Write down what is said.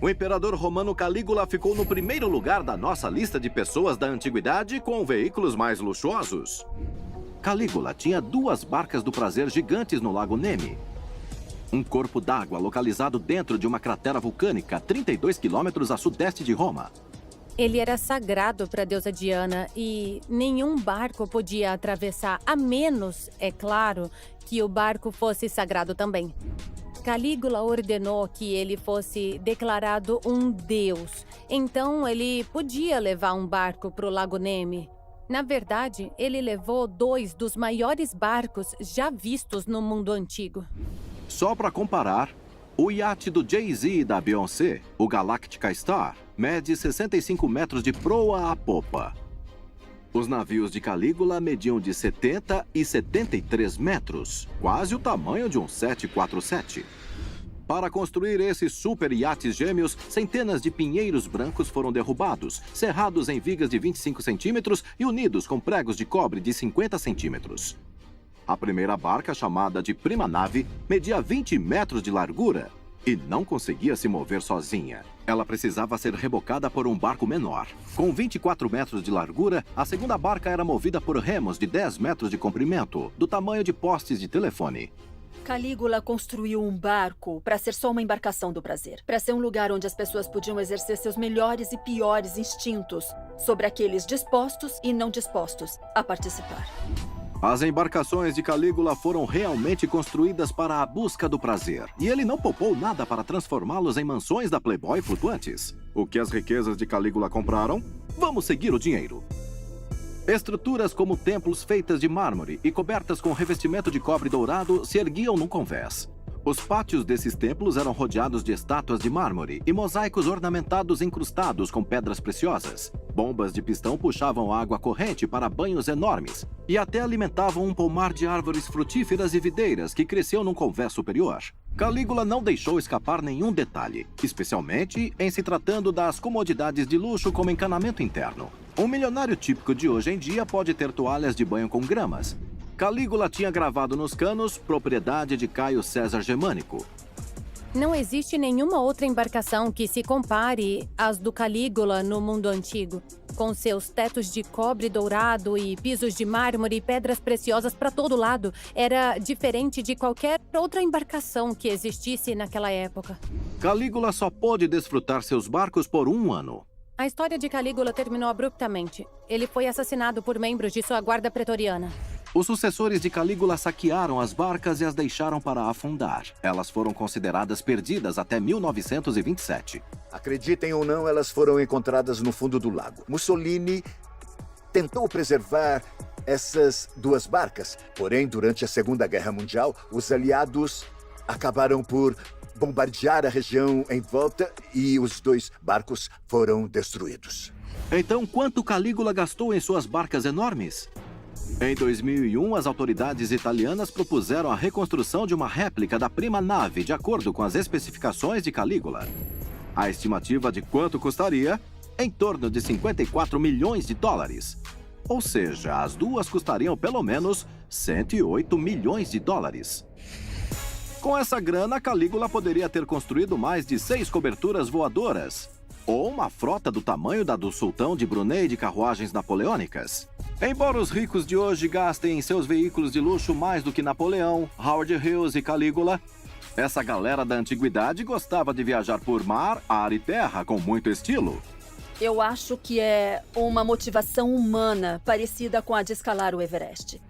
O imperador romano Calígula ficou no primeiro lugar da nossa lista de pessoas da antiguidade com veículos mais luxuosos. Calígula tinha 2 barcas do prazer gigantes no lago Nemi. Um corpo d'água localizado dentro de uma cratera vulcânica a 32 quilômetros a sudeste de Roma. Ele era sagrado para a deusa Diana e nenhum barco podia atravessar, a menos, é claro, que o barco fosse sagrado também. Calígula ordenou que ele fosse declarado um deus, então ele podia levar um barco para o Lago Nemi. Na verdade, ele levou 2 dos maiores barcos já vistos no mundo antigo. Só para comparar, o iate do Jay-Z e da Beyoncé, o Galactica Star, mede 65 metros de proa a popa. Os navios de Calígula mediam de 70 e 73 metros, quase o tamanho de um 747. Para construir esses super iates gêmeos, centenas de pinheiros brancos foram derrubados, serrados em vigas de 25 centímetros e unidos com pregos de cobre de 50 centímetros. A primeira barca, chamada de Prima Nave, media 20 metros de largura e não conseguia se mover sozinha. Ela precisava ser rebocada por um barco menor. Com 24 metros de largura, a segunda barca era movida por remos de 10 metros de comprimento, do tamanho de postes de telefone. Calígula construiu um barco para ser só uma embarcação do prazer. Para ser um lugar onde as pessoas podiam exercer seus melhores e piores instintos sobre aqueles dispostos e não dispostos a participar. As embarcações de Calígula foram realmente construídas para a busca do prazer. E ele não poupou nada para transformá-los em mansões da Playboy flutuantes. O que as riquezas de Calígula compraram? Vamos seguir o dinheiro. Estruturas como templos feitas de mármore e cobertas com revestimento de cobre dourado se erguiam num convés. Os pátios desses templos eram rodeados de estátuas de mármore e mosaicos ornamentados incrustados com pedras preciosas. Bombas de pistão puxavam água corrente para banhos enormes e até alimentavam um pomar de árvores frutíferas e videiras que cresceu num convés superior. Calígula não deixou escapar nenhum detalhe, especialmente em se tratando das comodidades de luxo como encanamento interno. Um milionário típico de hoje em dia pode ter toalhas de banho com gramas. Calígula tinha gravado nos canos propriedade de Caio César Germânico. Não existe nenhuma outra embarcação que se compare às do Calígula no mundo antigo, com seus tetos de cobre dourado e pisos de mármore e pedras preciosas para todo lado. Era diferente de qualquer outra embarcação que existisse naquela época. Calígula só pôde desfrutar seus barcos por 1 ano. A história de Calígula terminou abruptamente. Ele foi assassinado por membros de sua guarda pretoriana. Os sucessores de Calígula saquearam as barcas e as deixaram para afundar. Elas foram consideradas perdidas até 1927. Acreditem ou não, elas foram encontradas no fundo do lago. Mussolini tentou preservar essas 2 barcas, porém, durante a Segunda Guerra Mundial, os aliados acabaram por bombardear a região em volta e os 2 barcos foram destruídos. Então, quanto Calígula gastou em suas barcas enormes? Em 2001, as autoridades italianas propuseram a reconstrução de uma réplica da Prima Nave, de acordo com as especificações de Calígula. A estimativa de quanto custaria? Em torno de 54 milhões de dólares. Ou seja, as 2 custariam pelo menos 108 milhões de dólares. Com essa grana, Calígula poderia ter construído mais de 6 coberturas voadoras, ou uma frota do tamanho da do sultão de Brunei de carruagens napoleônicas. Embora os ricos de hoje gastem em seus veículos de luxo mais do que Napoleão, Howard Hughes e Calígula, essa galera da antiguidade gostava de viajar por mar, ar e terra com muito estilo. Eu acho que é uma motivação humana parecida com a de escalar o Everest.